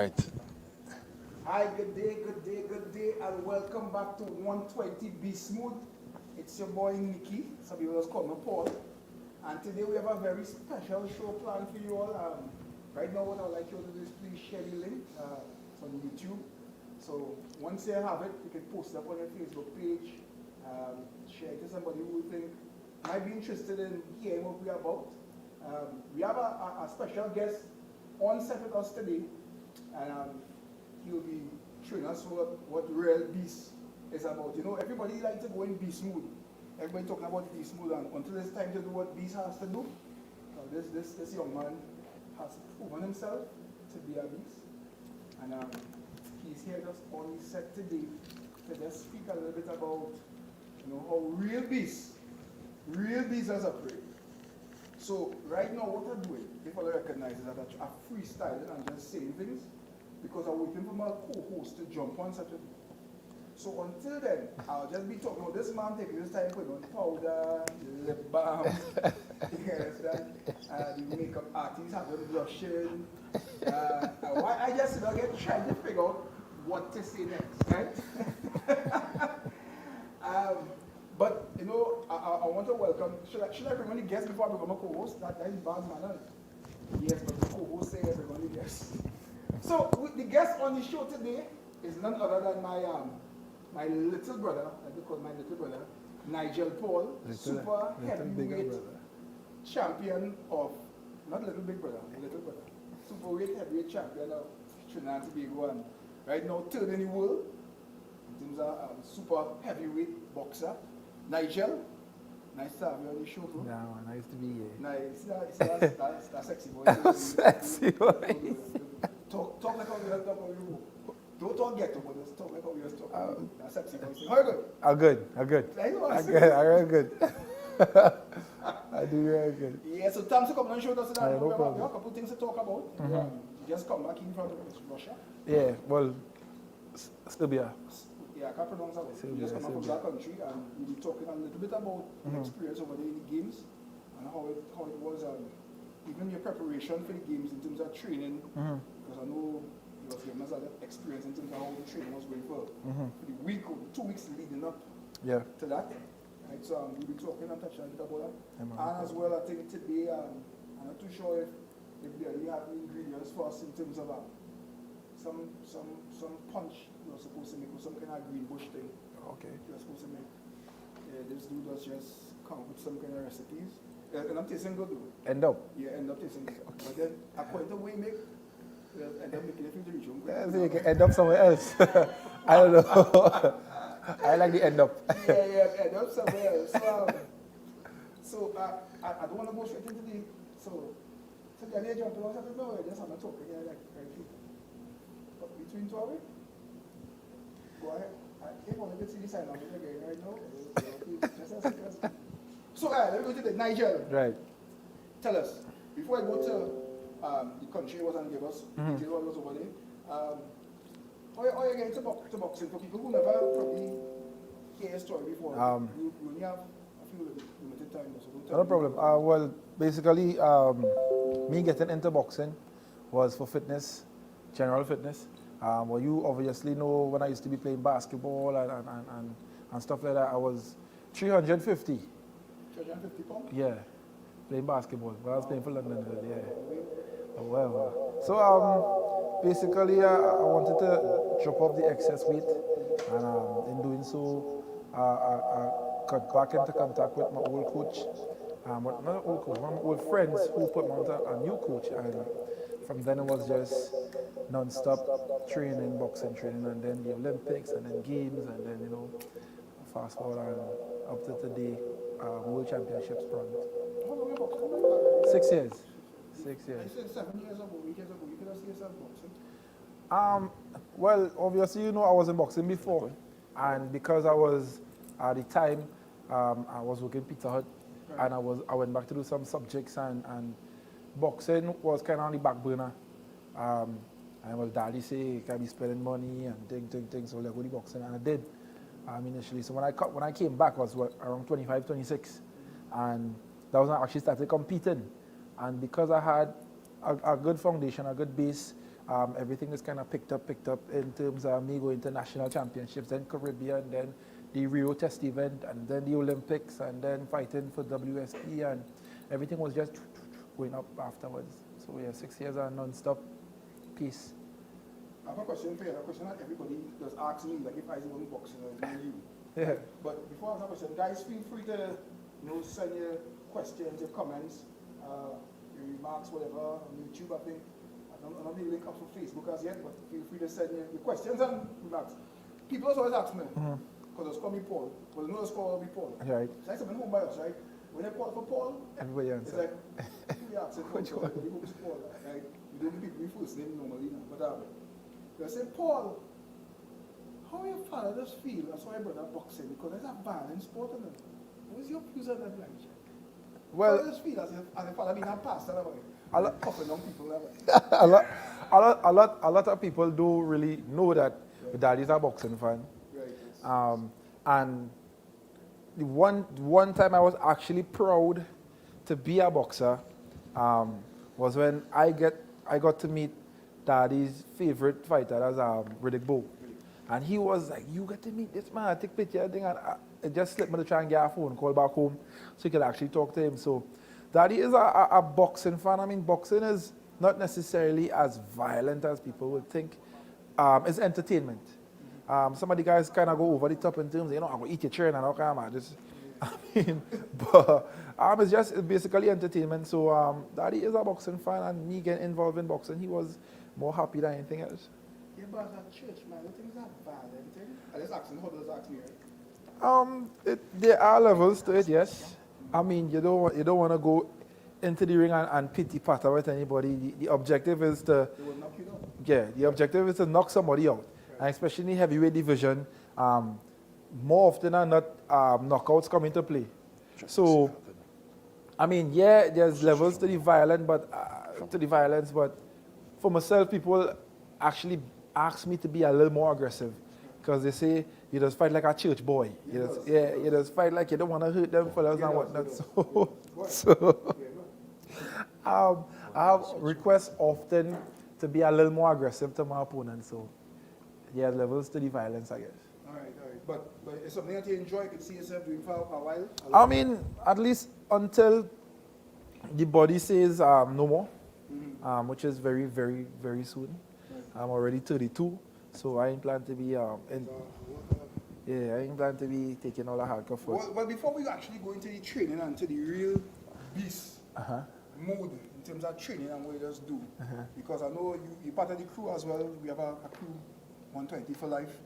right. Hi, good day, and welcome back to 120 BeastMode. It's your boy Nicky, some people just call me Paul. And today we have a very special show planned for you all. Right now what I'd like you to do is please share the link. It's on YouTube. So once you have it, you can post it up on your Facebook page. Share it to somebody who you think might be interested in hearing what we're about. We have a special guest on set with us today. And he'll be showing us what real beast is about. You know, everybody likes to go in beast mood. Everybody talking about beast mood, and until it's time to do what beast has to do, this young man has proven himself to be a beast. And he's here just on the set today to just speak a little bit about, you know, how real beasts does operate. So right now what I'm doing, people recognize is that I'm freestyling and just saying things, because I'm waiting for my co-host to jump on such a thing. So until then, I'll just be talking about this man taking his time putting on powder, lip balm, you understand? The makeup artist having blushing. I just get trying to figure out what to say next, right? But you know, I want to welcome, should I bring on the guests before I become a co-host? That is bad manner. Yes, but the co-host say everybody yes. So the guest on the show today is none other than my little brother, I do call my little brother, Nigel Paul, super heavyweight champion of, not little big brother, little brother, super heavyweight champion of Trinidad and Tobago, and right now third in the world in terms of super heavyweight boxer. Nigel, nice to have you on the show, bro. Yeah, nice to be here. Nice, that's sexy boy. Sexy boy. Talk like how we are talking. Don't talk ghetto, but just talk like how we are talking. That's sexy boy. How you good? I'm good. I'm good. I do very good. Yeah, so thanks for coming on the show with us today. No we have problem. a couple of things to talk about. You just come back in from Russia. Yeah, well, still be here. Yeah, I can't pronounce that word. You just come from that country, and we'll be talking a little bit about the experience over the games and how it was, even your preparation for the games in terms of training. Because I know you was giving us a little experience in terms of how the training was going for the week or 2 weeks leading up to that. Right, so we'll be talking and touching a bit about that. And as well, I think today, I'm not too sure if they really have the ingredients for us in terms of some punch you're supposed to make, or some kind of green bush thing. Okay. You're supposed to make. This dude does just come up with some kind of recipes. And I'm tasting good though. End up. Yeah, end up tasting good. Okay. But then, according to the way you make, end up making it feel to reach home. Yeah, so you can end up somewhere else. I don't know. I like the end up. yeah, end up somewhere else. So I don't want to go straight into the. So the idea jumping on something, no, just I'm not talking here like right here. But between two of it, go ahead. If only you see the sign of it again right now. So let me go to the Nigel. Right. Tell us, before I go to the country was and give us details what was over there, how you get into boxing for people who never probably hear a story before? You only have a few limited time, so don't tell No me. problem. Well, basically, me getting into boxing was for fitness, general fitness. Well, you obviously know when I used to be playing basketball and stuff like that, I was 350. 350 pounds? Yeah, playing basketball. But I was playing for London, yeah. However, so basically, I wanted to drop off the excess weight, and in doing so, I got back into contact with my old coach, not old coach, my old friends who put me on a new coach, and from then it was just non-stop training, boxing training, and then the Olympics, and then games, and then, you know, fast forward and up to today, World Championships bronze. How long you boxing? 6 years. 6 I years. said 7 years ago, 8 years ago, you could have seen yourself boxing. Well, obviously, you know, I was in boxing before, and because I was, at the time, I was working Pizza Hut, and I went back to do some subjects, and boxing was kind of on the back burner. And well, daddy say, can I be spending money and things, so like go to boxing, and I did initially. So when I came back, I was around 25, 26, and that was when I actually started competing. And because I had a good foundation, a good base, everything is kind of picked up in terms of me going to national championships, then Caribbean, then the Rio Test event, and then the Olympics, and then fighting for WSP, and everything was just going up afterwards. So yeah, 6 years of non-stop peace. I have a question for you, a question that everybody does ask me, like if I was in boxing or you. Yeah. But before I ask that question, guys, feel free to send your questions, your comments, your remarks, whatever, on YouTube, I think. I don't know if the link up for Facebook as yet, but feel free to send your questions and remarks. People always ask me, because it's called me Paul, but no, it's called me Paul. Right. It's like something home by us, right? When they call for Paul, Everybody it's answer. like, who you asking for? Who's Paul? Like, we don't give people first name normally, but they say, Paul, how your father does feel as why brother boxing? Because it's a violent sport, isn't it? What's your views on that, like? Well, how does feel as a father being a pastor, that way? A lot- Coughing on people, that way. a lot of people don't really know that my dad is a boxing fan. Right, yes. And the one time I was actually proud to be a boxer was when I got to meet Daddy's favorite fighter, that's Riddick Bowe. And he was like, you get to meet this man, I take picture, thing, and it just slipped me to try and get a phone call back home so you could actually talk to him. So Daddy is a boxing fan. I mean, boxing is not necessarily as violent as people would think. It's entertainment. Some of the guys kind of go over the top in terms of, I'm going to eat your chair and all kind of just, I mean, but it's basically entertainment. So Daddy is a boxing fan, and me getting involved in boxing, he was more happy than anything else. Yeah, but as a church, man, the things are violent, eh? I just asking, how does ask me, right? There are levels to it, yes. I mean, you don't want to go into the ring and pity patter with anybody. The objective is to, They will knock you down. yeah, the objective is to knock somebody out. And especially in the heavyweight division, more often than not, knockouts come into play. So, I mean, yeah, there's levels to the violence, but for myself, people actually ask me to be a little more aggressive, because they say you just fight like a church boy. You just fight like you don't want to hurt them fellas and whatnot. So I have requests often to be a little more aggressive to my opponent. So yeah, levels to the violence, I guess. All right. But it's something that you enjoy, you can see yourself doing for a while? I mean, at least until the body says no more, which is very, very, very soon. I'm already 32, so I ain't plan to be I ain't plan to be taking all the hardcore first. Well, before we actually go into the training and to the real beast mode in terms of training and what you just do, because I know you're part of the crew as well. We have a crew 120 for life.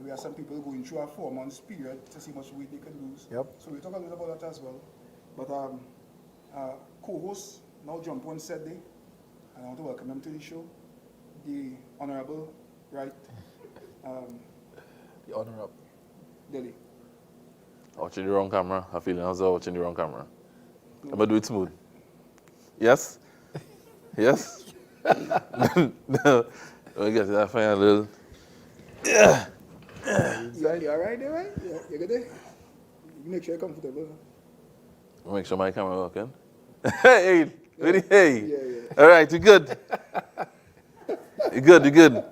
We have some people going through a 4 months period to see how much weight they can lose. Yep. So we talk a little about that as well. But co-host now jump on set day, and I want to welcome him to the show. The Honorable, right? The Honorable Dele. Watching the wrong camera. I feel as though watching the wrong camera. I'm going to do it smooth. Yes? Yes? No. Let me get that final little. Yeah. You all right there, right? Yeah, you good there? You make sure you're comfortable. Make sure my camera working. Hey, hey. Yeah. All right, you good? You good.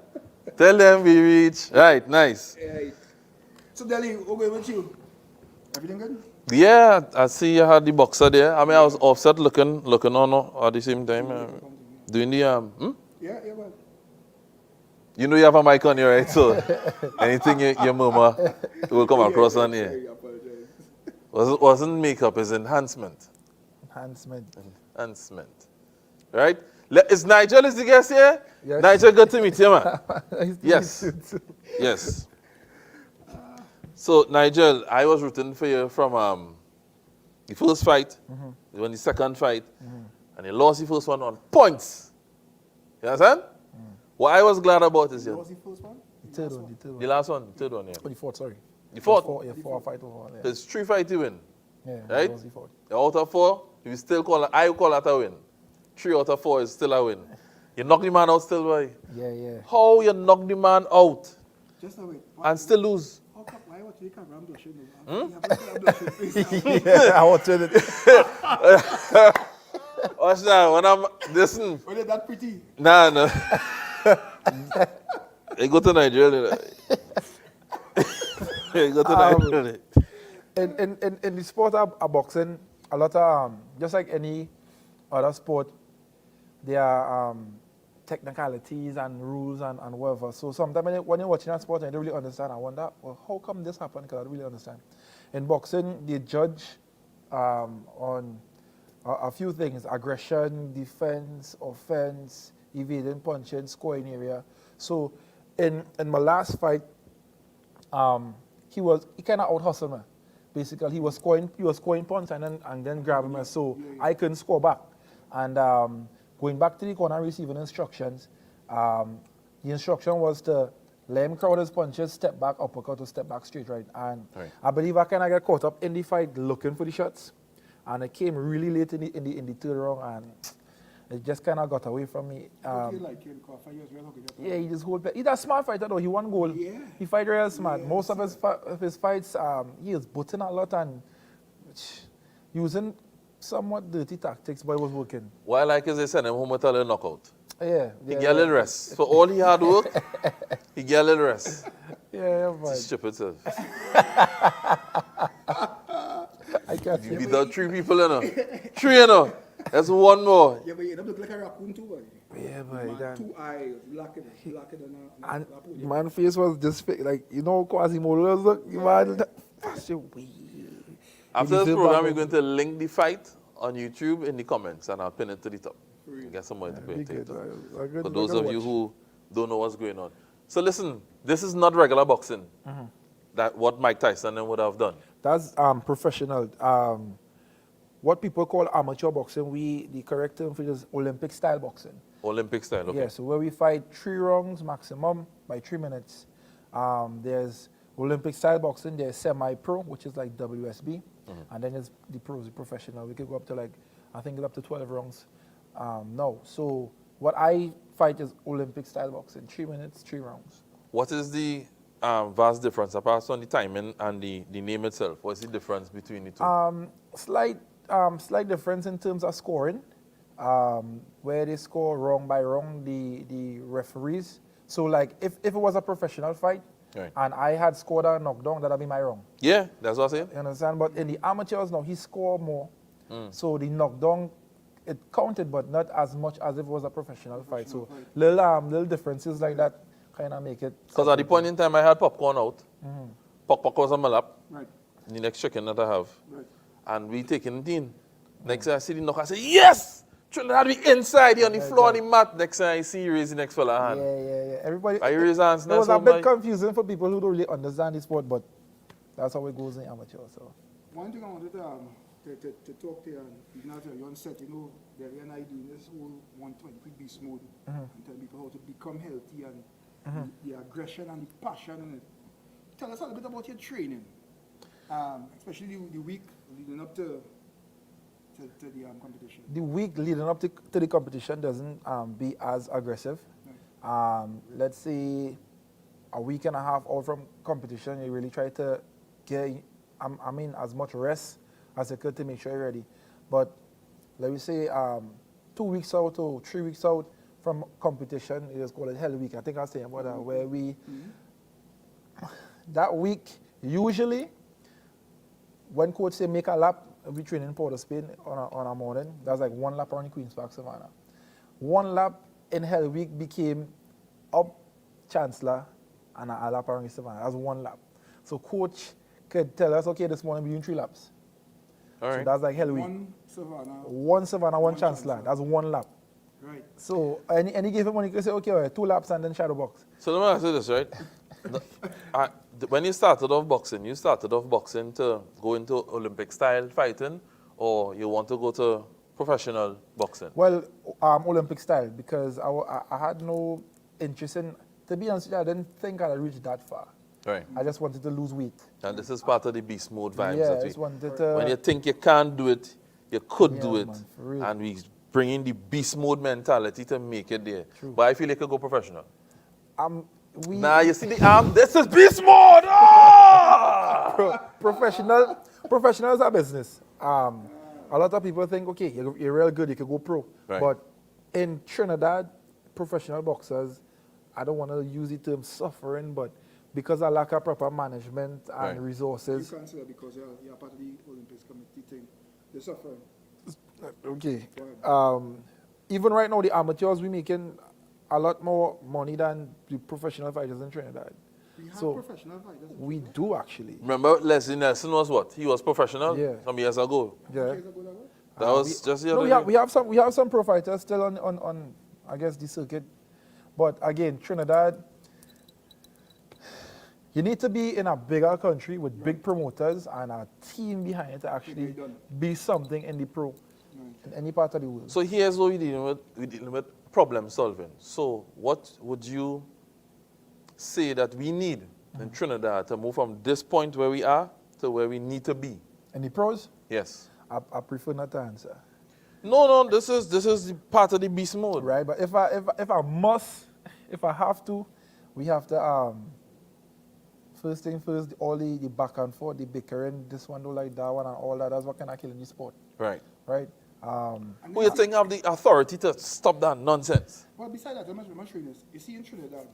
Tell them we reach. Right, nice. Right. So, Dele, what going with you? Everything good? Yeah, I see you had the boxer there. I mean, I was offset looking on at the same time. Doing the, Yeah, well. You know you have a mic on you, right? So anything your mama will come across on here. Sorry, I apologize. Wasn't makeup, it's enhancement. Enhancement. Right? Is Nigel the guest here? Yes. Nigel, good to meet you, man. Nice to Yes. meet you too. Yes. So, Nigel, I was rooting for you from the first fight, you won the second fight, and you lost the first one on points. You understand? What I was glad about is What was the first one? The third one. the last one, the third one, yeah. Oh, the fourth, sorry. The fourth. Four fight over one. Yeah. There's 3 fights you win. Yeah, Right? that was the fourth. Out of 4, you still I call that a win. 3 out of 4 is still a win. You knock the man out still, boy. Yeah. How you knock the man out Just a wait. and still lose? How come? Why watch the camera? I'm blushing. You have a blushing face. Yeah, I was doing it. Watch that. When I'm listen. Was it that pretty? Nah. They go to Nigeria. They go to Nigeria. In the sport of boxing, a lot of, just like any other sport, there are technicalities and rules and whatever. So sometimes when you're watching that sport and you don't really understand, I wonder, well, how come this happened? Because I don't really understand. In boxing, they judge on a few things: aggression, defense, offense, evading punching, scoring area. So in my last fight, he kind of out hustled me. Basically, he was scoring punch and then grabbing me, so I couldn't score back. And going back to the corner, receiving instructions. The instruction was to let him crowd his punches, step back, uppercut, or step back, straight right. And I believe I kind of got caught up in the fight looking for the shots, and it came really late in the third round, and it just kind of got away from me. Yeah, he just hold. He's a smart fighter though. He won goal. Yeah. He fight real smart. Most of his fights, he is butting a lot and using somewhat dirty tactics, but it was working. What I like is they send him home with a little knockout. Yeah. He get a little rest. For all he hard work, he get a little rest. Yeah, but Stupid self. I can't You beat out 3 people, you know. 3, you know. That's one more. Yeah, but you don't look like a raccoon too, boy. Yeah, Man, but 2 eyes, blacker than a and man face was just fake, like Quasimodo look. Man, After this program, we're going to link the fight on YouTube in the comments, and I'll pin it to the top. Get somebody to pay attention to. For those of you who don't know what's going on. So listen, this is not regular boxing. That what Mike Tyson would have done. That's professional. What people call amateur boxing, the correct term for it is Olympic style boxing. Olympic style, okay. Yeah, so where we fight 3 rounds maximum by 3 minutes. There's Olympic style boxing, there's semi-pro, which is like WSB, and then there's the pros, the professional. We could go up to I think it's up to 12 rounds. No, so what I fight is Olympic style boxing, 3 minutes, 3 rounds. What is the vast difference, apart from the timing and the name itself? What's the difference between the two? Slight difference in terms of scoring, where they score round by round, the referees. So like if it was a professional fight, and I had scored a knockdown, that'd be my wrong. Yeah, that's what I'm saying. You understand? But in the amateurs now, he scored more. So the knockdown, it counted, but not as much as if it was a professional fight. So little differences like that kind of make it. Because at the point in time, I had popcorn out. Pop was on my lap. Right. The next chicken that I have. Right. And we taking it in. Next time I see the knock, I say, yes! Trinidad be inside here on the floor on the mat. Next time I see you raise the next fella hand. Yeah. Everybody. I raise hands. It was a bit confusing for people who don't really understand the sport, but that's how it goes in amateur. So. One thing I wanted to talk to you, and even after you're on set, Dele and I doing this whole 120 BeastMode and tell people how to become healthy and the aggression and the passion in it. Tell us a little bit about your training, especially the week leading up to the competition. The week leading up to the competition doesn't be as aggressive. Right. Let's say a week and a half out from competition, you really try to get, as much rest as you could to make sure you're ready. But let me say 2 weeks out or 3 weeks out from competition, it is called Hell Week. I think I was saying about that, where we, that week, usually, when coach say make a lap, we train in Port of Spain on a morning. That's like 1 lap around the Queen's Park Savannah. 1 lap in Hell Week became up Chancellor and a lap around the Savannah. That's 1 lap. So coach could tell us, okay, this morning we're doing 3 laps. All right. So that's like Hell Week. 1 Savannah, 1 Chancellor. That's 1 lap. Right. So any given one, you can say, okay, all right, 2 laps and then shadow box. So let me ask you this, right? When you started off boxing to go into Olympic style fighting, or you want to go to professional boxing? Well, Olympic style, because I had no interest in, to be honest with you, I didn't think I'd reach that far. Right. I just wanted to lose weight. And this is part of the beast mode vibes. Yeah, that I just wanted to. when you think you can't do it, you could do it. Man, for real. And we bring in the beast mode mentality to make it there. True. But I feel like you go professional. Nah, you see the arm? This is beast mode! Ah! Professional is a business. A lot of people think, okay, you're real good, you can go pro. Right. But in Trinidad, professional boxers I don't want to use the term suffering, but because of lack of proper management and Right. You resources. can't say that because you're part of the Olympics committee thing. They're suffering. Okay. Go ahead. Even right now, the amateurs, we making a lot more money than the professional fighters in Trinidad. We have So professional fighters. we do actually. Remember Leslie Nelson was what? He was professional Yeah. some years ago. Yeah. Years ago that was? That was just the No, other we have some pro fighters still on I guess the circuit, but again Trinidad, you need to be in a bigger country with big promoters and a team behind it to actually it done. be something in the pro in any part of the world. So here's what we're dealing with problem solving. So what would you say that we need in Trinidad to move from this point where we are to where we need to be? In the pros, Yes. I prefer not to answer. No, this is the part of the beast mode. Right, but if I have to, we have to first thing first, all the back and forth, the bickering, this one don't like that one and all that, that's what kind of killing the sport. Right. Right? And Who you think have the authority to stop that nonsense? Well, besides that, I'm not showing this. You see in Trinidad,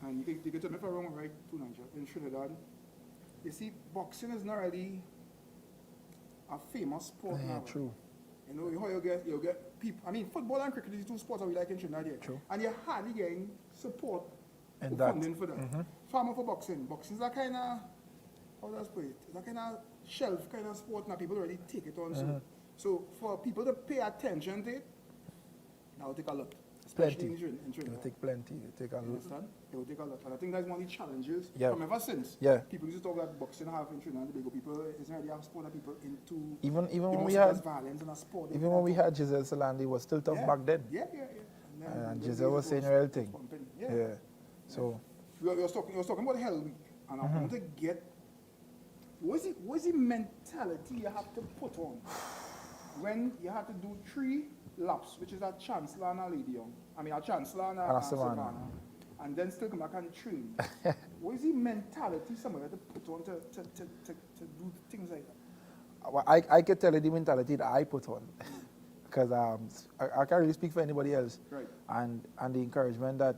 and you can tell me if I'm wrong, right, too, Nigel. In Trinidad, you see, boxing is not really a famous sport Yeah, now. true. You know, you'll get people. I mean, football and cricket is the two sports that we like in Trinidad here. True. And you're hardly getting support And or that. funding for that. Farmer for boxing. Boxing is that kind of, how do I put it? It's that kind of shelf kind of sport now. People already take it on. So for people to pay attention to it, that will take a lot. Especially Plenty. in It Trinidad. will take plenty. It will take a You lot. understand? It will take a lot. And I think that's one of the challenges Yeah. from ever since. Yeah. People used to talk that boxing have in Trinidad and Tobago. People, isn't really a sport that people into. Even you when know, we there's had violence in a sport. even when we had Giselle Salandi, it was still tough back then. Yeah. And then Giselle was saying real thing. pumping. Yeah. So We was talking about Hell Week, and I want to get what's the mentality you have to put on when you have to do 3 laps, which is a Chancellor and a Lady Young. I mean, a Chancellor and a Savannah. And then still come back and train. What is the mentality somebody have to put on to do things like that? well, I can tell you the mentality that I put on, because I can't really speak for anybody else. Right. And the encouragement that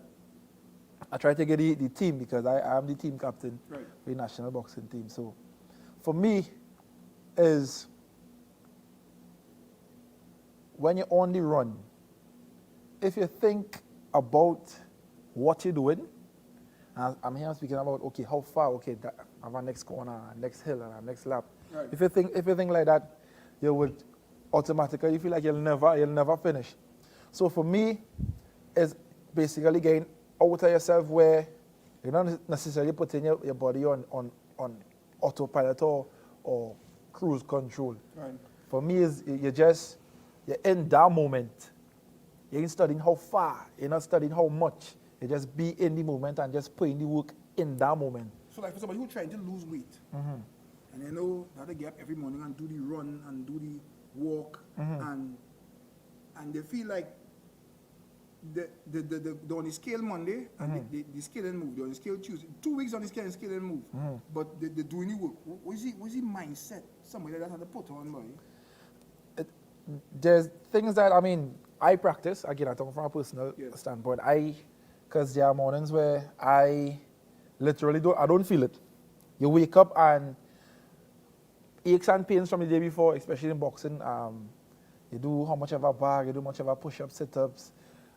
I try to get the team, because I am the team captain Right. for the national boxing team. So for me is when you're on the run, if you think about what you're doing, and I'm here speaking about, okay, how far, okay, that, I have a next corner, next hill, and a next lap. Right. If you think like that, you would automatically feel like you'll never finish. So for me, it's basically getting out of yourself where you're not necessarily putting your body on autopilot or cruise control. Right. For me, is you're in that moment. You ain't studying how far, you're not studying how much. You just be in the moment and just put in the work in that moment. So like for somebody who's trying to lose weight, and they know that they get up every morning and do the run and do the walk, and they feel like the on the scale Monday and the scale didn't move, they're on the scale Tuesday, 2 weeks on the scale and scale didn't move, but they're doing the work. What's the mindset somebody like that has to put on, boy? There's things that, I mean, I practice, again, I talk from a personal Yeah. standpoint. Because there are mornings where I literally don't feel it. You wake up and aches and pains from the day before, especially in boxing. You do how much of a bar, you do much of a push-ups, sit-ups.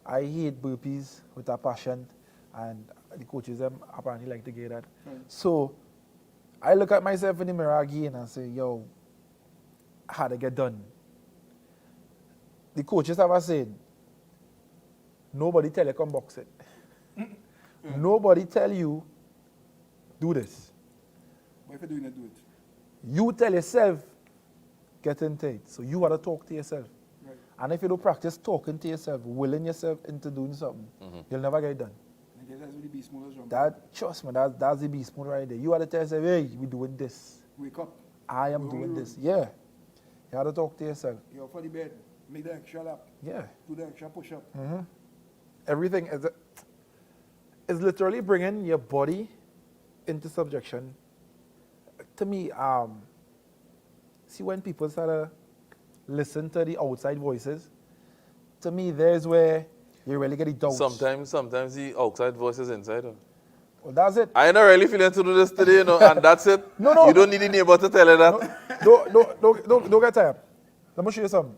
I hate burpees with a passion, and the coaches them apparently like to get that. Right. So I look at myself in the mirror again and say, yo, how to get done? The coaches have a saying, nobody tell you come box it. Nobody tell you do this. But if you're doing it, do it. You tell yourself get into it. So you got to talk to yourself. Right. And if you don't practice talking to yourself, willing yourself into doing something, you'll never get it done. I guess that's really beast mode as well. That, trust me, that's the beast mode right there. You got to tell yourself, hey, we're doing this. Wake up. I am We're on doing the this. road. Yeah. You got to talk to yourself. You're off on the bed. Make the extra lap. Yeah. Do the extra push-up. Everything is literally bringing your body into subjection. To me, see, when people start to listen to the outside voices, to me, there's where you really get the doubts. Sometimes the outside voice is inside. Well, that's it. I ain't not really feeling to do this today, and that's it. No. You don't need the neighbor to tell you that. Don't get tired. Let me show you something.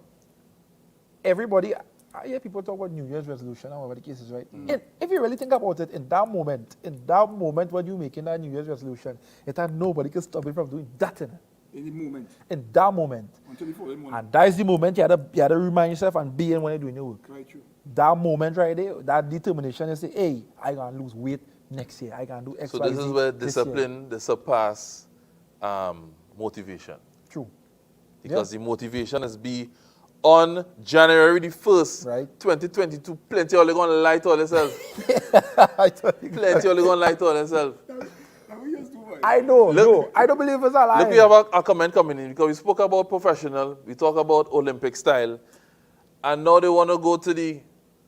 Everybody, I hear people talk about New Year's resolution and whatever the case is, right? If you really think about it, in that moment when you're making that New Year's resolution, nobody can stop you from doing that in the moment. In that moment. Until the following morning. And that's the moment you have to remind yourself and be in when you're doing your work. Right, true. That moment right there, that determination, you say, hey, I can lose weight next year. I can do X, So Y, this Z is where this year. discipline, they surpass motivation. True. Because the motivation is be on January the 1st, Right. 2022, plenty of you going to lie to all yourself. I told you. Plenty of you going to lie to all yourself. I know, no. I don't believe it's a lie. Look, we have a comment coming in because we spoke about professional, we talk about Olympic style, and now they want to go to the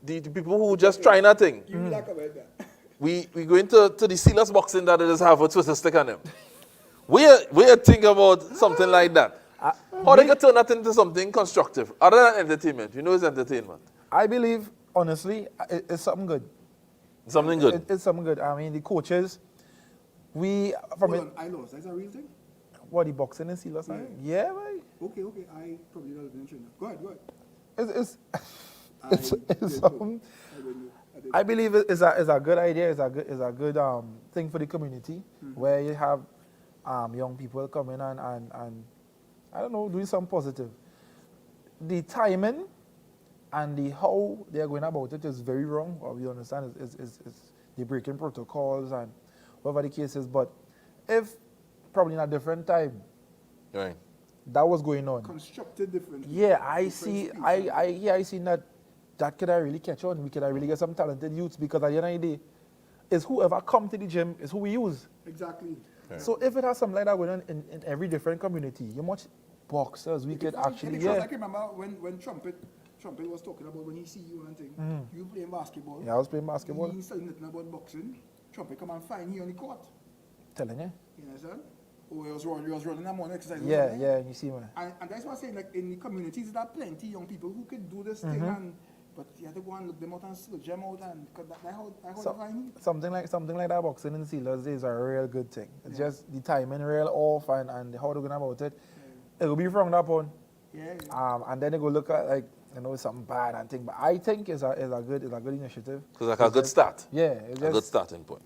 people who just try nothing. You like about that. We go into the sealess boxing that they just have a twister stick on them. We think about something like that. How they can turn that into something constructive, other than entertainment. You know it's entertainment. I believe, honestly, it's something good. Something good. It's something good. I mean, the coaches, Hold on, I lost. That's a real thing? What, the boxing and sealers? Yeah. Yeah, right. Okay. I probably not been trained. Go ahead. It's something. I believe it's a good idea. It's a good thing for the community where you have young people come in and I don't know, doing something positive. The timing and the how they are going about it is very wrong. What we understand is they're breaking protocols and whatever the case is. But if probably in a different time, Right. that was going on. Constructed differently. Yeah, I see that could I really catch on. We could really get some talented youths because at the end of the day, it's whoever come to the gym is who we use. Exactly. Right. So if it has something like that going on in every different community, you much boxers we could actually I can remember when Trumpet was talking about when he see you and thing, you playing basketball. Yeah, I was playing basketball. He said nothing about boxing. Trumpet come and find you on the court. Telling you. You understand? Or he was running that morning exercise. Yeah, you see man. And that's what I'm saying, like in the communities there are plenty young people who could do this thing but you have to go and look them out and search them out and that's how they find you. Something like that boxing in Sealers is a real good thing. It's just the timing real off and how they're going about it. It will be frowned upon. Yeah. And then they go look at it's something bad and thing. But I think it's a good initiative. It's like a good start. Yeah, A good starting point.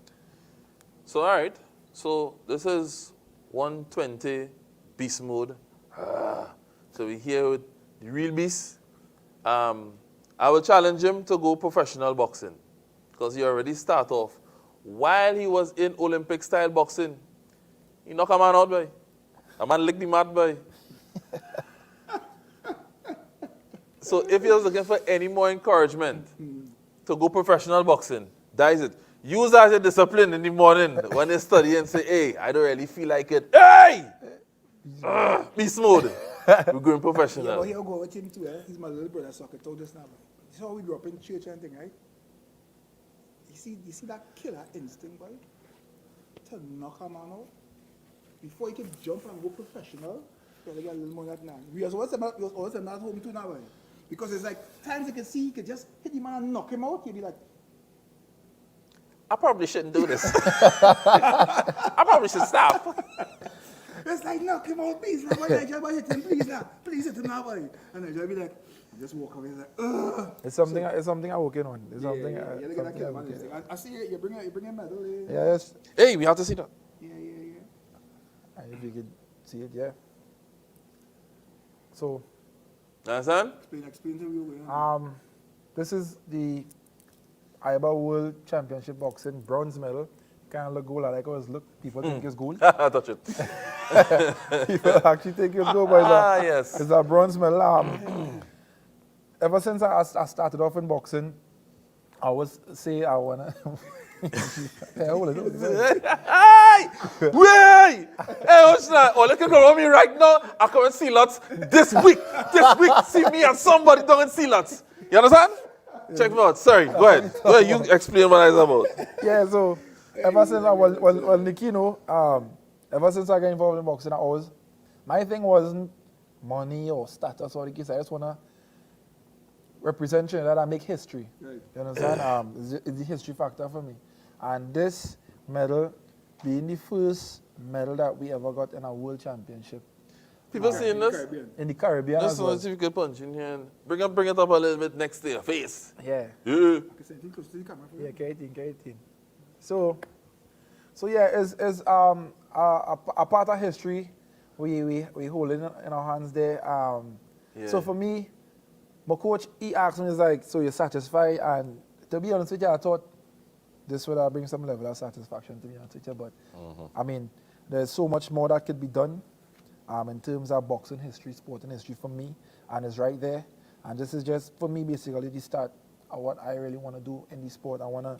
So, all right. So, this is 120 Beast Mode. So, we're here with the real Beast. I will challenge him to go professional boxing because he already start off. While he was in Olympic style boxing, he knocked a man out, boy. A man licked the mat, boy. So if you're looking for any more encouragement to go professional boxing, that is it. Use that as a discipline in the morning when they study and say, hey, I don't really feel like it. Hey! Beast Mode. We're going professional. Yeah, but he'll go with him too, eh? He's my little brother, so I can tell this now. This is how we grew up in church and thing, right? You see that killer instinct, boy? To knock a man out. Before he can jump and go professional, you gotta get a little more than that. We was always at home too now, boy. Because it's like, times you can see, you could just hit the man and knock him out, you'd be like, I probably shouldn't do this. I probably should stop. it's like, knock him out, please. Now, boy, hit him, please now. Please hit him now, boy. And I'd be like, just walk away, like, ugh. It's something I'm working on. It's Yeah, something you gotta get that something killer I'm man working instinct. on. I see you bring a medal, eh? Yes. Hey, we have to see that. Yeah. And if you could see it, yeah. So, Understand? Explain to you. Yeah. this is the IBA World Championship Boxing bronze medal. Kind of look gold. I like how it's look. People think it's gold. Touch it. People actually think it's gold, but yes. it's a bronze medal. Ever since I started off in boxing, I always say I wanna. Yeah, hold it. Hey! Wait! Hey, what's that? Oh, look at me right now. I come and see lots this week. This week, see me and somebody down in see lots. You understand? Check me out. Sorry, go ahead. Go ahead, you explain what it's about. Yeah, so ever since well, Nicky, ever since I got involved in boxing, my thing wasn't money or status or the case. I just wanna represent Trinidad and make history. Right. You understand? It's the history factor for me. And this medal being the first medal that we ever got in a world championship People seeing this? Caribbean. in the Caribbean Just as want well. to see if you could punch in here and bring it up a little bit next to your face. Yeah. Yeah. Okay, so I think close to the camera for Yeah, you. K18. So yeah, it's a part of history we hold in our hands there. Yeah. So for me, my coach, he asked me, he's like, so you're satisfied? And to be honest with you, I thought this would bring some level of satisfaction, to be honest with you. But I mean, there's so much more that could be done in terms of boxing history, sporting history for me, and it's right there. And this is just, for me, basically the start of what I really want to do in the sport. I want to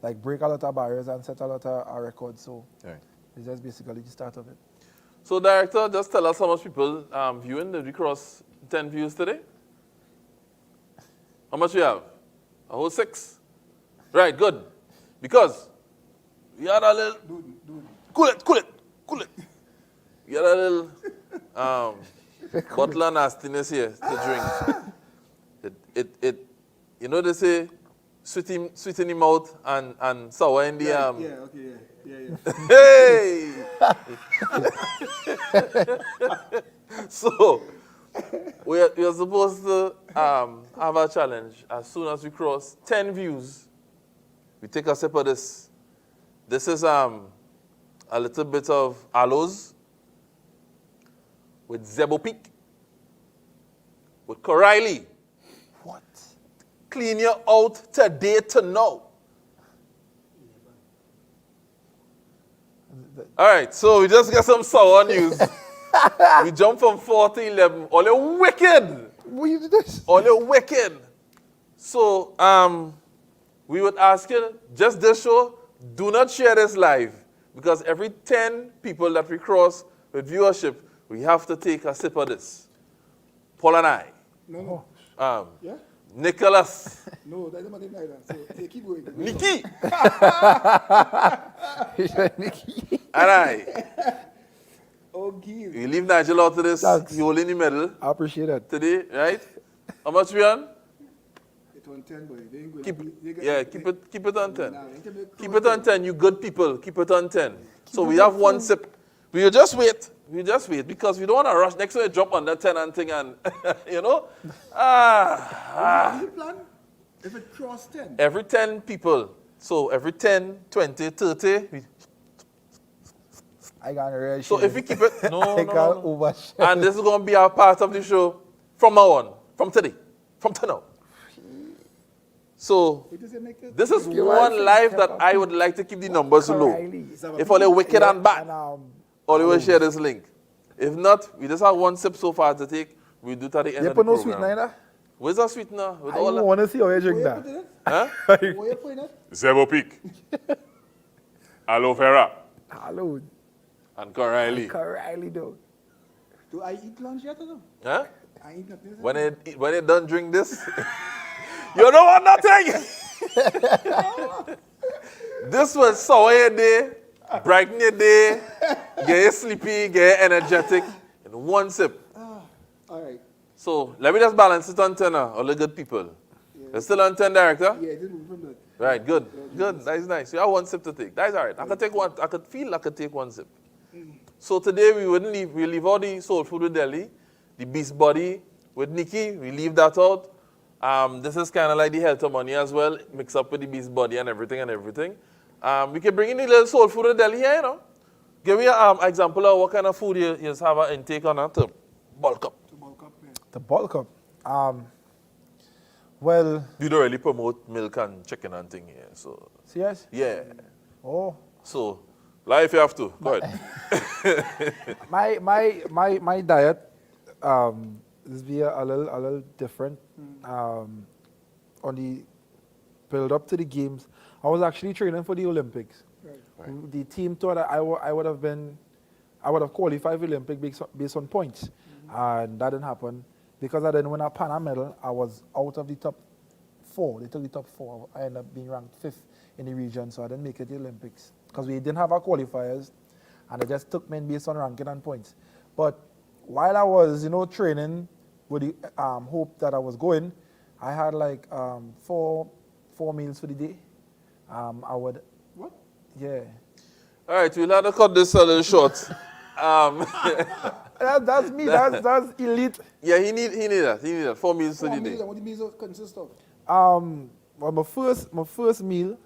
like break a lot of barriers and set a lot of records. So Right. it's just basically the start of it. So, director, just tell us how much people viewing. Did we cross 10 views today? How much we have? A whole 6? Right, good. Because we had a little... Dude. Cool it. We had a little bottle of nastiness here to drink. It you know they say sweet in the mouth and sour in the Yeah, okay, yeah. Hey! So, we are supposed to have a challenge. As soon as we cross 10 views, we take a sip of this. This is a little bit of aloes with Zebo Peak, with Coraili. What? Clean you out today to now. All right, so we just got some sour news. We jumped from 4 to 11. All you wicked. What you did this? All you wicked. So, we would ask you, just this show, do not share this live. Because every 10 people that we cross with viewership, we have to take a sip of this. Paul and I. No. Yeah? Nicholas. No, that doesn't matter like that. So, hey, keep going. Nicky. Nicky. And I. Oh, give. We leave Nigel out of this. Thanks. He holding the medal I appreciate that. today, right? How much we on? It on 10, boy. They ain't going Keep it on 10. Nah, they can make Keep close it on 10, you good people. Keep it on 10. So we have one sip. We will just wait. We just wait because we don't want to rush. Next time we drop under 10 and thing and, you know. What's the plan? If it cross 10. Every 10 people. So every 10, 20, 30. I got a real So if we keep it. No. I can't overshare. And this is going to be a part of the show from now on. From today. From now. So What does it make it? this is Give one us life a that step I up. would like to keep the numbers low. Correctly. If only wicked and bad. And, Or we will share this link. If not, we just have one sip so far to take. We do it at the end you of the put no program. sweet neither? Where's that sweetener? With I all that? want to see how you drink Where you that. put it? Huh? Where you putting it? Zebo Peak. Aloe vera. Hello. And Coraili. Correctly, though. Do I eat lunch yet or no? Huh? I eat nothing. When they done drink this, you don't want nothing. This was sour your day, brighten your day, get you sleepy, get you energetic in one sip. All right. So let me just balance it on 10 now, all the good people. You're still on 10, director? Yeah, it didn't move from that. Right, good. Good. That is nice. You have one sip to take. That's all right. I could take one. I could take one sip. So today we wouldn't leave. We leave all the soul food with Dele, the beast body with Nicky. We leave that out. This is kind of like the health of money as well, mix up with the beast body and everything. We can bring in the little soul food with Dele here, you know. Give me an example of what kind of food you have an intake on that to bulk up. To bulk up, yeah. The bulk up. Well, You don't really promote milk and chicken and thing here, so serious? yeah. Oh. So, lie if you have to. Go ahead. My diet is be a little different. On the build up to the games, I was actually training for the Olympics. Right. The team thought that I would have qualified for Olympics based on points, and that didn't happen because I didn't win a Pan Am medal. I was out of the top 4. They took the top 4. I ended up being ranked 5th in the region, so I didn't make it to the Olympics because we didn't have our qualifiers, and they just took me in based on ranking and points. But while I was, training with the hope that I was going, I had like four meals for the day. I would, What? yeah. All right, we'll have to cut this a little short. That's me. That's elite. Yeah, he need that. He need that. 4 meals for Four the meals, day. and what the meals consist of? Well, my first meal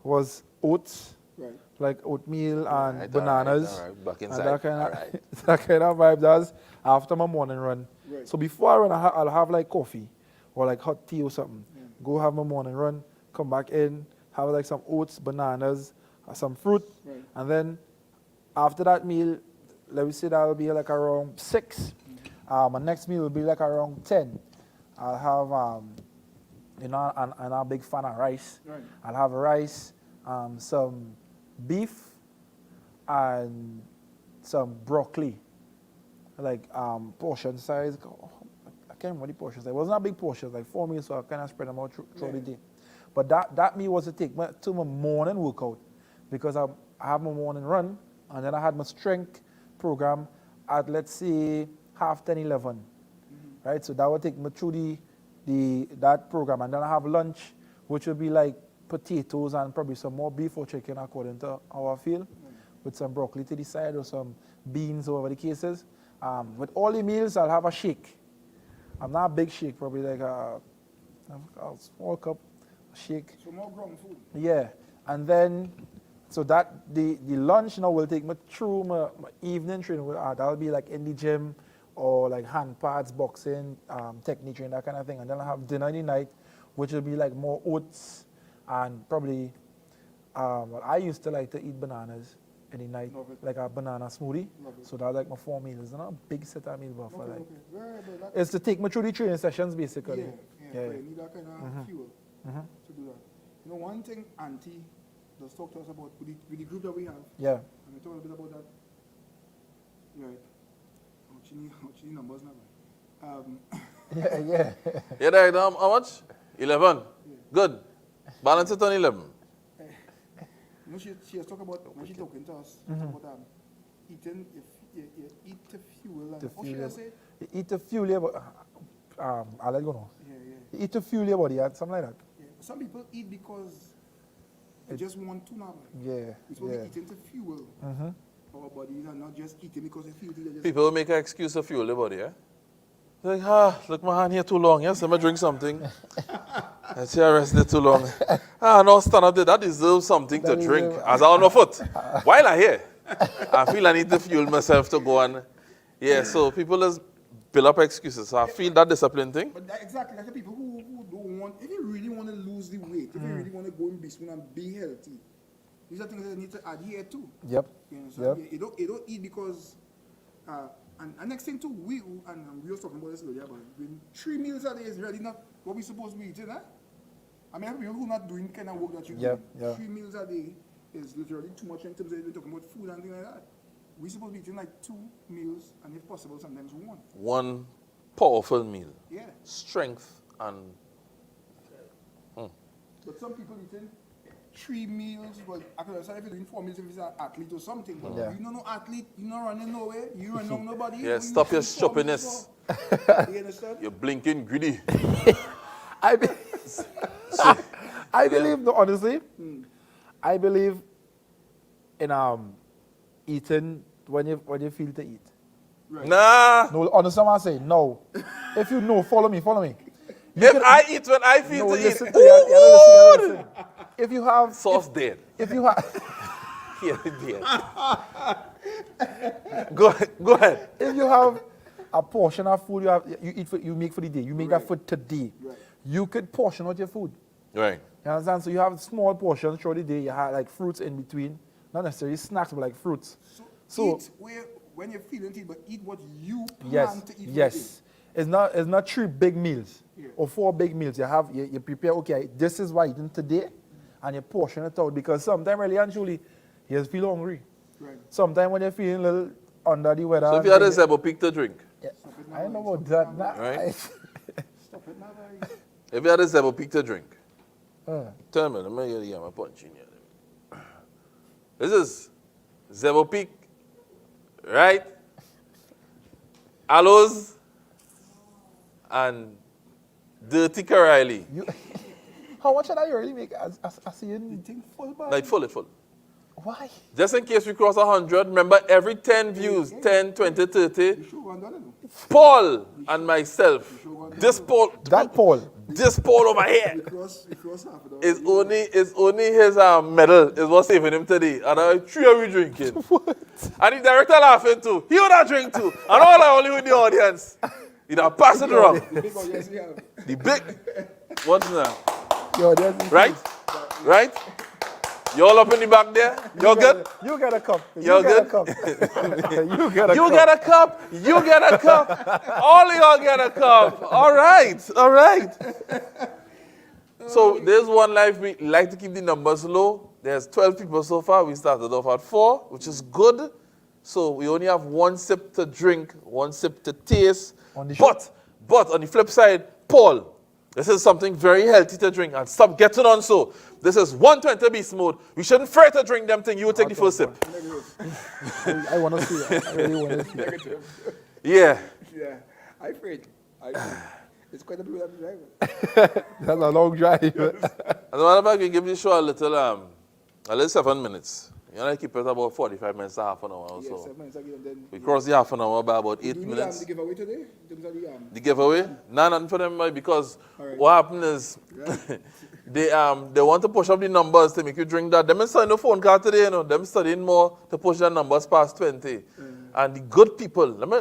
was oats, Right. like oatmeal and Alright, bananas. alright, back And inside. that kind of Alright. that kind of vibe. That's after my morning run. Right. So before I run, I'll have like coffee or like hot tea or something. Go have my morning run, come back in, have like some oats, bananas, some fruit, Right. and then after that meal, let me say that'll be like around 6. My next meal will be like around 10. I'll have and I'm a big fan of rice. Right. I'll have rice, some beef, and some broccoli. Like portion size. I can't remember the portion size. It wasn't a big portion, like 4 meals, so I kind of spread them out throughout the day. But that meal was to take me to my morning workout because I have my morning run, and then I had my strength program at, let's say, 10:30, 11. Right? So that would take me through that program. And then I have lunch, which would be like potatoes and probably some more beef or chicken according to how I feel, with some broccoli to the side or some beans, or whatever the case is. With all the meals, I'll have a shake. I'm not a big shake, probably like a small cup shake. So more ground food. Yeah. And then, so that the lunch now will take me through my evening training. That'll be like in the gym or like hand pads, boxing, technique training, that kind of thing. And then I'll have dinner in the night, which will be like more oats and probably, well, I used to like to eat bananas in the night, Love it. like a banana smoothie. Love it. So that's like my 4 meals. It's not a big set of meal, but for Okay, like, okay. Very good. That- it's to take me through the training sessions basically. Yeah, right. You need that kind of fuel to do that. You know, one thing Auntie does talk to us about with the group that we have, Yeah. and we talk a bit about that. Right. How she need numbers now. Yeah, yeah. Yeah, right. How much? 11. Good. Balance it on 11. You know, she has talked about, when she's talking to us, about eating, you eat to fuel. And To what should I fuel. say? You eat to fuel your body. I'll let you know. Yeah. You eat to fuel your body, yeah, something like that. Yeah. Some people eat because they just want to now. Yeah, We're supposed to yeah. be eating to fuel our bodies and not just eating because they feel they just People will make an excuse to fuel their body, yeah? They're like, look, my hand here too long. Yes, I'm going to drink something. I see I rested too long. No, stand up there. That deserves something to That drink. deserve- As I on my foot. While I'm here, I feel I need to fuel myself to go on. Yeah, so people just build up excuses. So I feel that discipline thing. But exactly, like the people who don't want, if you really want to lose the weight, if you really want to go in BeastMode and be healthy, these are things that you need to adhere to. Yep. You know, so Yep. you don't eat because, and next thing too, we were talking about this earlier, but when 3 meals a day is really not what we're supposed to be eating, eh? I mean, people who are not doing kind of work that you Yep, do, yeah. 3 meals a day is literally too much in terms of talking about food and things like that. We're supposed to be eating like 2 meals, and if possible, sometimes 1. One powerful meal. Yeah. Strength and But some people eating 3 meals, well, I can understand if you're doing 4 meals if it's an athlete or something, but Yeah. you know no athlete, you're not running nowhere, you run down nobody. Yeah, what stop you your eating 4 meals shoppiness. for? You understand? you're blinking greedy. I, be- I believe, no, honestly, I believe in eating when you feel to eat. Nah. No, understand what I'm saying? No. If you know, follow me. If I eat when I feel No, to listen eat, to you. You don't listen. If you have, sauce dead. if you have, Here, dead. Go ahead. if you have a portion of food you make for the day, you make that food today, Right. you could portion out your food. Right. You understand? So you have small portions throughout the day. You have like fruits in between, not necessarily snacks, but like fruits. So eat when you're feeling it, but eat what you plan yes, to eat. yes. It's not 3 big meals Yeah. or 4 big meals. You prepare. Okay, this is what I'm eating today, and you portion it out because sometimes really and truly, you just feel hungry. Right. Sometimes when you're feeling a little under the weather. So if you had a Zebo pick to drink, Yeah, I don't know about that. Nah. Right. Stop it now, guys. if you had a Zebo pick to drink, Uh, tell me, let me get my punch in here. This is Zebo Peak, right? Aloes and Dirty Corelli. How much did I really make? I see you. You think full bar? Like full. Why? Just in case we cross 100, remember every 10 views, 10, 20, 30, You should go and do it, no? Paul and myself. This Paul. That Paul. This Paul over here. We cross half of Is only his medal is what's saving him today. And I three are we drinking. What? And the director laughing too. He would have drink too. And all I only with the audience. He'd have passed it around. The big audience we have. The big. What's now? Yo, that's Right? Right? You all up in the back there? You're good? You get a cup. You're get good? A cup. You get a You cup. get a cup. You get a cup. All of y'all get a cup. All right. All right. So there's one life we like to keep the numbers low. There's 12 people so far. We started off at 4, which is good. So we only have 1 sip to drink, 1 sip to taste. But on the flip side, Paul, this is something very healthy to drink. And stop getting on so. This is 120 beast mode. We shouldn't fret to drink them thing. You will take the first sip. I want to see it. I really want to see it. Negative. Yeah. Yeah. I'm afraid. It's quite a beautiful drive. That's a long drive. As a matter of fact, we give the show a little 7 minutes. You know, I keep it about 45 minutes to half an hour or Yeah, so. 7 minutes again. Then We cross the half an hour by about 8 do minutes. the giveaway today? In terms of The giveaway? Nah, nothing for them, because Alright. what happened is they want to push up the numbers to make you drink that. Them studying the phone card today, you know. Them studying more to push their numbers past 20. And the good people, let me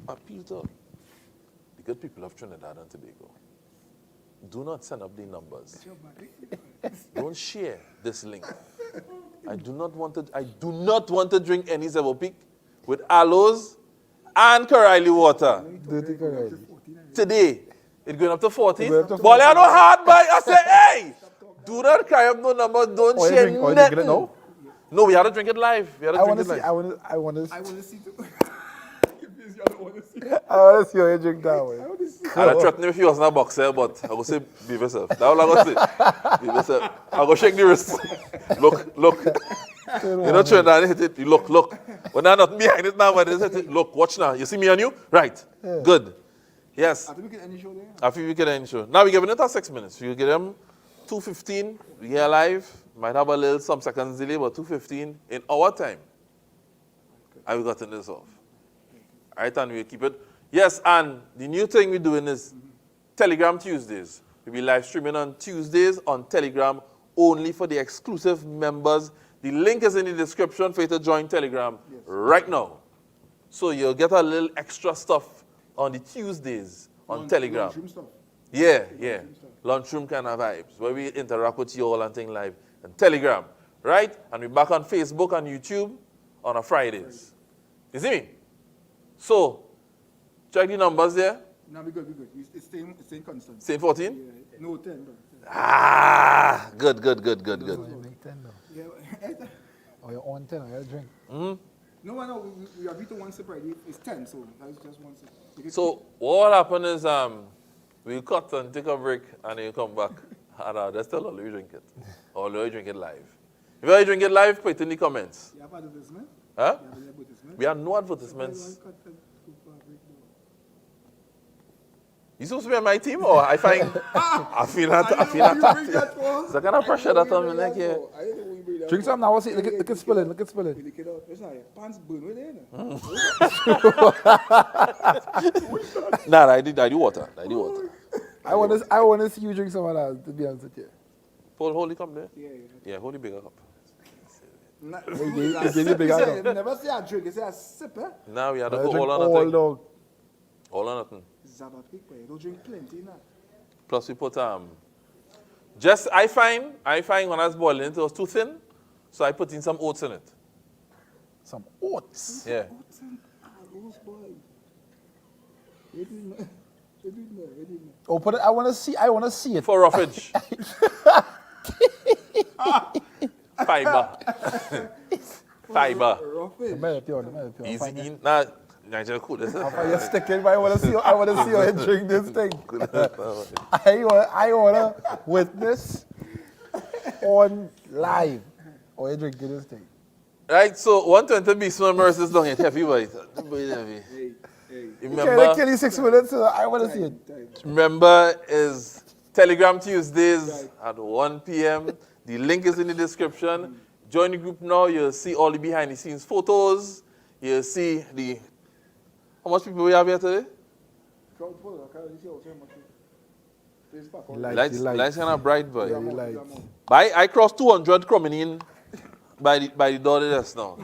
appeal to the good people of Trinidad and Tobago. Do not send up the numbers. Don't share this link. I do not want to drink any Zebo Peak with aloes and Corelli water. Dirty Corelli. Today, it's going up to 14. Going up to But I know hard by. I say, hey, do not cry up no number. Don't share Drink it nothing. now? No, we had to drink it live. We had to I drink want it to see. live. I want to see too. You don't want to see. I want to see how you drink that way. I want to see. And I threatened him if he wasn't a boxer, but I go say, be yourself. That's all I go say. Be yourself. I go shake the wrist. Look. You know, Trinidad, hit it. You look. When I'm not behind it now, but hit it. Look, watch now. You see me and you? Right. Yeah. Good. Yes. After we get any show there? After we get any show. Now we're giving it a 6 minutes. We'll give them 2:15. We here live. Might have a little some seconds delay, but 2:15 in our time. And we got this off. All right, and we'll keep it. Yes, and the new thing we're doing is Telegram Tuesdays. We'll be live streaming on Tuesdays on Telegram only for the exclusive members. The link is in the description for you to join Telegram right now. So you'll get a little extra stuff on the Tuesdays on Telegram. Lunchroom stuff. Yeah. Lunchroom kind of vibes, where we interact with you all and things live. And Telegram, right? And we're back on Facebook and YouTube on a Fridays. You see me? So, check the numbers there. No, we're good. It's staying constant. Same 14? Yeah. No, 10, bro. Ah, good. You make 10 now. Yeah. Or you're on 10, or you're drink. No, we agreed to 1 sip already. It's 10, so that's just 1 sip. So, what will happen is we'll cut and take a break and then you come back. And just tell all you drink it. Or you drink it live. If you drink it live, put it in the comments. You have advertisement? Huh? You have an advertisement? We have no advertisements. You supposed to be on my team, or I find I feel attacked. It's the kind of pressure that I'm in like here. Drink some now. See, look at spilling. Look it out. It's not your pants burn with it. Nah, I do water. I want to see you drink some of that, to be honest with you. Paul, hold the cup there. Yeah. Hold the bigger cup. Never say I drink, you say I sip, eh? Now we had to I go drink all or nothing. dog. All or nothing. Zaba quick, but you don't drink plenty now. Plus we put I find when I was boiling it was too thin, so I put in some oats in it. Some oats. Yeah. Oats, boy. Wait a minute. Oh, but I want to see it. For roughage. Fiber. Roughage. Easy in. Nah, Nigeria cool. This is. You're sticking, but I want to see you drink this thing. I want to witness on live. Or you drinking this thing. Right, so 120 BeastMode versus long heavy, boy. Hey. Can Remember, kill you 6 minutes? I want to see it. remember is Telegram Tuesdays Right. at 1 p.m. The link is in the description. Join the group now. You'll see all the behind the scenes photos. You'll see the... How much people we have here today? Crowd full, I can't really see how much. Please pack on. Lights kind of bright, boy. Yeah, lights. But I crossed 200 coming in by the door just now.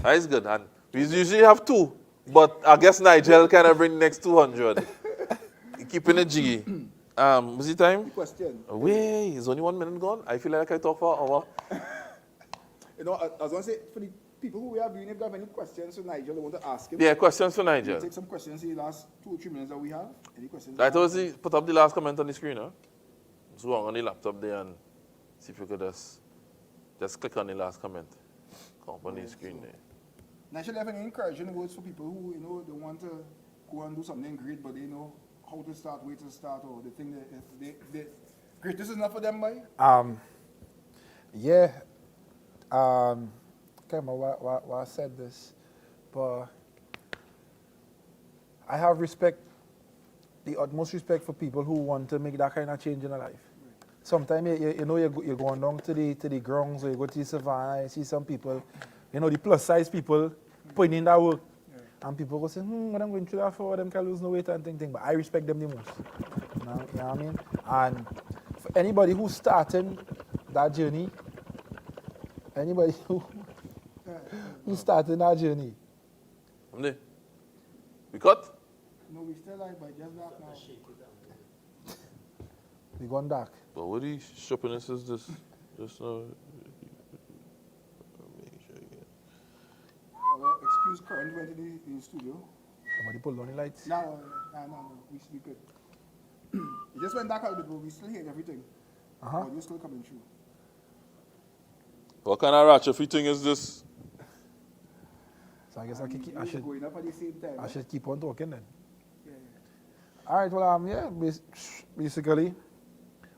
That is good. And we usually have 2. But I guess Nigel kind of bring the next 200. Keeping it G. What's the time? Question. Wait, it's only 1 minute gone. I feel like I talk for an hour. You know, I was going to say, for the people who we have been, if they have any questions to Nigel, they want to ask him. Yeah, questions for Nigel. Take some questions in the last 2 or 3 minutes that we have. Any questions? I told you, put up the last comment on the screen, huh? Just go on the laptop there and see if you could just click on the last comment. Come up on the screen there. Nigel, have any encouraging words for people who, you know, they want to go and do something great, but they know how to start, where to start, or they think that if they greatness is not for them, boy? Yeah. Can't remember why I said this, but I have respect, the utmost respect for people who want to make that kind of change in their life. Sometimes you know you're going down to the grounds or you go to the savannah, you see some people, you know, the plus size people putting in that work. And people go say, what I'm going through that for, them can lose no weight and thing. But I respect them the most. You know what I mean? And for anybody who's starting that journey, anybody who's starting that journey. We cut? No, we still like, but just dark now. We gone dark. But what the sharpness is this? Just now. Make sure you get. Excuse current went in the studio. Somebody pull on the lights. No, we good. It just went dark a little bit, but we still hear everything. Audio still coming through. What kind of ratchet thing is this? So I guess I should going up at the same time. I should keep on talking then. Yeah. All right, well, yeah, basically,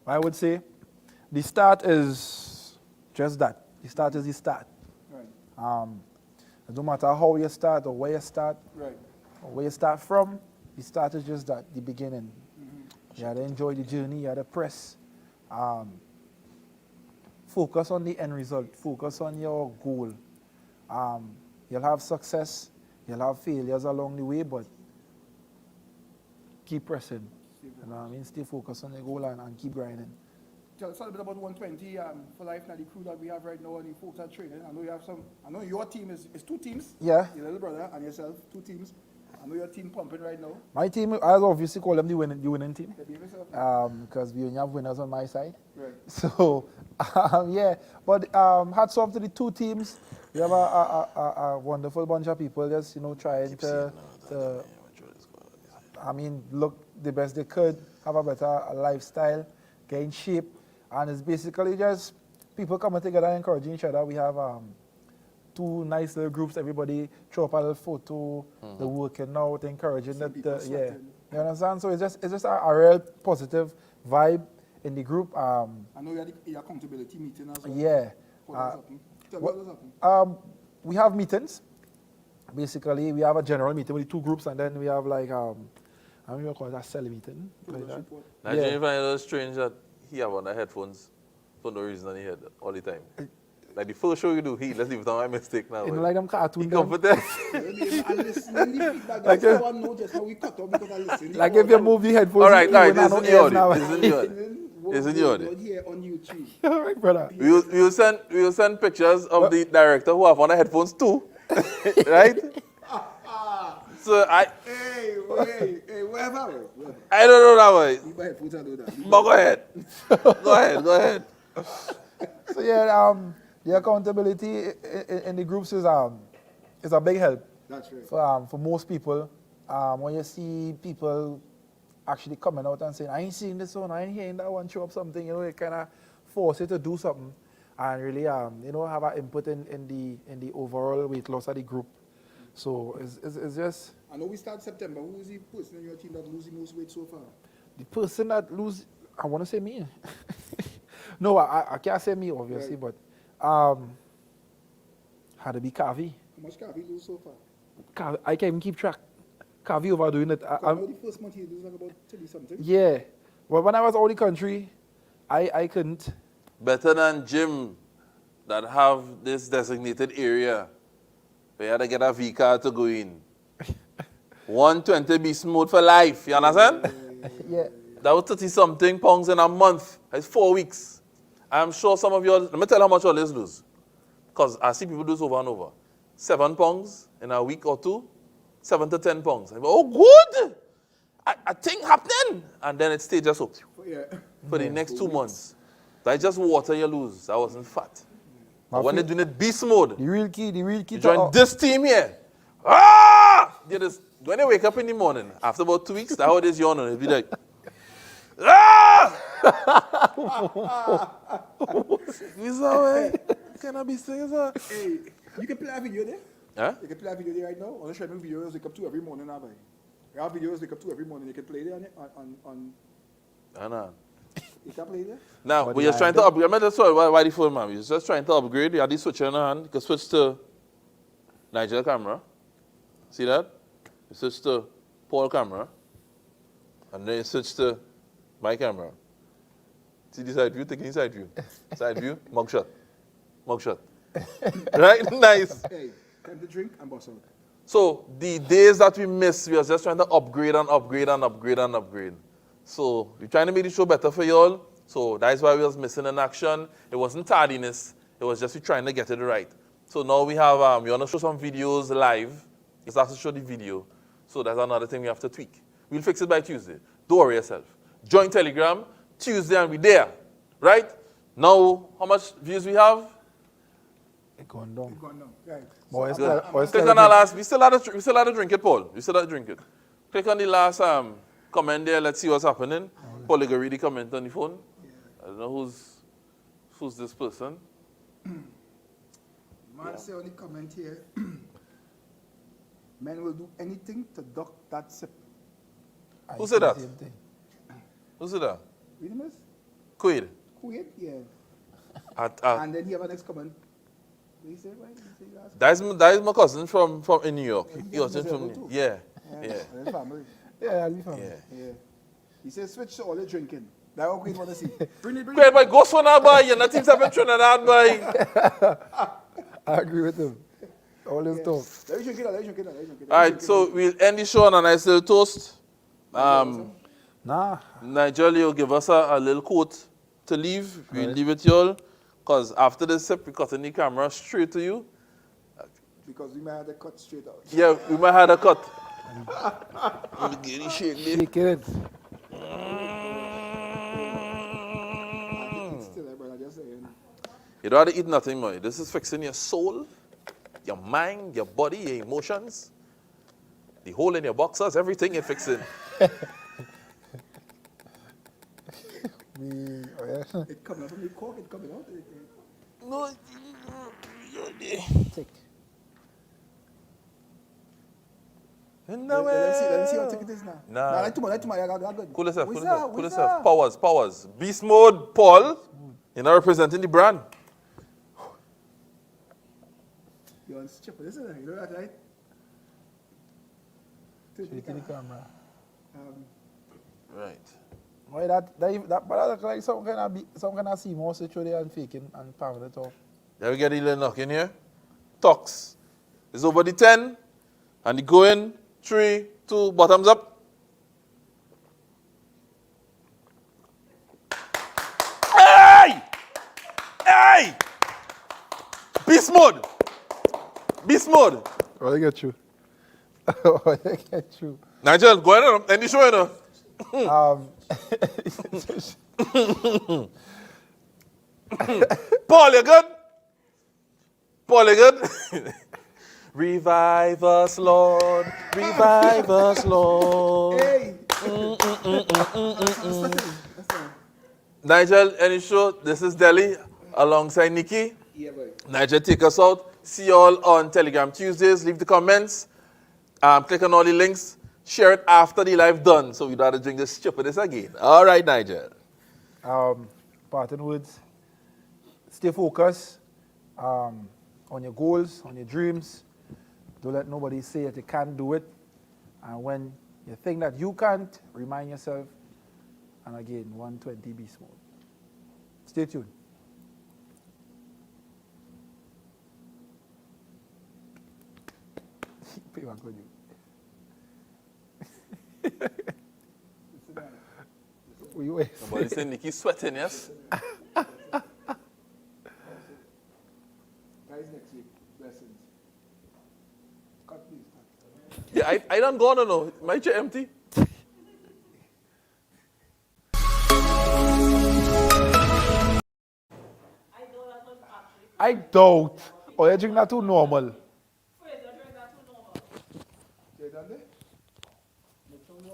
I would say the start is just that. The start is the start. Right. It don't matter how you start or where you start, Right. or where you start from, the start is just that, the beginning. You have to enjoy the journey, you have to press. Focus on the end result, focus on your goal. You'll have success, you'll have failures along the way, but keep pressing. You know what I mean? Stay focused on the goal and keep grinding. Tell us a little bit about 120 for life now, the crew that we have right now and the folks are training. I know you have some, I know your team is 2 teams. Yeah. Your little brother and yourself, 2 teams. I know your team pumping right now. My team, I obviously call them the winning team. They behave yourself. Because we only have winners on my side. Right. So, yeah. But hats off to the 2 teams. We have a wonderful bunch of people just, you know, trying to look the best they could, have a better lifestyle, get in shape. And it's basically just people coming together and encouraging each other. We have 2 nice little groups. Everybody throw up a little photo, the working out, encouraging that. Yeah, you understand? So it's just a real positive vibe in the group. I know you had the accountability meeting as well. Yeah. What was happening? We have meetings. Basically, we have a general meeting with the 2 groups, and then we have like I don't know call it a cell meeting. Like that. Nigel, you find it strange that he have on the headphones for no reason on his head all the time. Like the first show you do, let's leave it on my mistake now. You know, like them cartoon. He comforted. Like if, one know just how we cut off because I listen. Like if you move the headphones, All right, this this is the audio. This is the audio. This is the audio. Here on YouTube. All right, brother. We will send pictures of the director who have on the headphones too, right? So Hey, wherever. I don't know that way. You buy headphones and do that. But go ahead. So yeah, the accountability in the groups is a big help. That's right. For most people. When you see people actually coming out and saying, I ain't seeing this one, I ain't hearing that one show up something, you know, it kind of force you to do something and really, you know, have an input in the overall weight loss of the group. So it's just... I know we start September. Who is the person in your team that loses the most weight so far? The person that loses, I want to say me. No, I can't say me, obviously, right. But had to be Kavi. How much Kavi lose so far? I can't even keep track. Kavi overdoing it. The first month you lose like about 30 something. Yeah. Well, when I was out of the country, I couldn't. Better than gym that have this designated area where you had to get a V card to go in. 120 BeastMode for life, you understand? Yeah. That was 30 something pounds in a month. It's 4 weeks. I'm sure some of you, let me tell you how much all this lose. Because I see people do this over and over. 7 pounds in a week or two, 7 to 10 pounds. I go, oh, good! A thing happening! And then it stays just up for the next 2 months. That's just water you lose. I wasn't fat. But when they're doing it beast mode, The real key you to join this team here. Ah! When they wake up in the morning, after about 2 weeks, that's how it is yawning. It'll be like, ah! This way. Can I be singing, sir? Hey, you can play a video there. Huh? You can play a video there right now. On the channel videos wake up to every morning. You have videos wake up to every morning. You can play there on I know. you can play there. Now, we're just trying to upgrade. I mean, sorry, why the phone, man? We're just trying to upgrade. You have the switch in your hand. You can switch to Nigel camera. See that? You switch to Paul camera. And then you switch to my camera. See the side view? Taking side view. Side view, mugshot. Mugshot. Right? Nice. Hey, time to drink and boss out. So the days that we missed, we are just trying to upgrade and upgrade and upgrade and upgrade. So we're trying to make the show better for y'all. So that's why we was missing in action. It wasn't tardiness. It was just we trying to get it right. So now we have, we want to show some videos live. It's have to show the video. So that's another thing we have to tweak. We'll fix it by Tuesday. Don't worry yourself. Join Telegram, Tuesday and we're there. Right? Now, how much views we have? It's going down. It's gone now. Right. Boys, Good. boys, Click on the last, we still had to drink it, Paul. We still had to drink it. Click on the last comment there, let's see what's happening. Paul, you can read the comment on the phone. I don't know who's this person. Man say on the comment here, men will do anything to duck that sip. Who said that? Who said that? Really, miss? Quaid. Quaid? Yeah. And And then he have a next comment. What he say, right? He say last that is my cousin from in New York. Yeah, He was he from too. yeah. Yeah. His family. Yeah, I'll be fine. Yeah. Yeah. He says switch to all the drinking. That's what Quaid want to see. Bring it. Quaid, boy, go for now, boy. You're not teams up in Trinidad, boy. I agree with him. All this talk. Let me drink it. Let me drink it. Let me drink it. All right, so we'll end the show on a nice little toast. Nah. Nigel, you'll give us a little quote to leave. We'll leave it to y'all. Because after this sip, we're cutting the camera straight to you. Because we might have to cut straight out. Yeah, we might have a cut. Shake it. Shake it. It's still there, brother. Just saying. You don't have to eat nothing, boy. This is fixing your soul, your mind, your body, your emotions, the hole in your boxers, everything you're fixing. It coming out from the cork. It coming out. No. Take. Let me see what ticket is now. Nah. Nah, like tomorrow. I got good. Cool yourself, What's cool up? yourself, cool What's yourself. up? Powers. Beast mode, Paul. You're not representing the brand. You're on chip. This is it. You know that, right? Shake the camera. Right. Why that but that look like some kind of more situation and faking and palming it off. There we get a little knock in here. Talks. It's over the 10. And the going. 3, 2, bottoms up. Hey! Hey! Beast mode. Beast mode. Oh, they get you. Oh, they get you. Nigel, go ahead. End the show, you know. Paul, you good? Paul, you good? Revive us, Lord. Revive us, Lord. Hey! Nigel, any show? This is Dele alongside Nicky. Yeah, boy. Nigel, take us out. See you all on Telegram Tuesdays. Leave the comments. Click on all the links. Share it after the live done, so we don't have to drink this stupidness again. All right, Nigel. Parting words. Stay focused on your goals, on your dreams. Don't let nobody say that you can't do it. And when you think that you can't, remind yourself, and again, 120 beast mode. Stay tuned. Pay back on you. We wait. Somebody say Nicky sweating, yes? Guys, next week. Blessings. Cut please. Cut. Yeah, I don't go on, no. My chair empty. I doubt. Or you drink that too normal. Okay, done there? Make sure you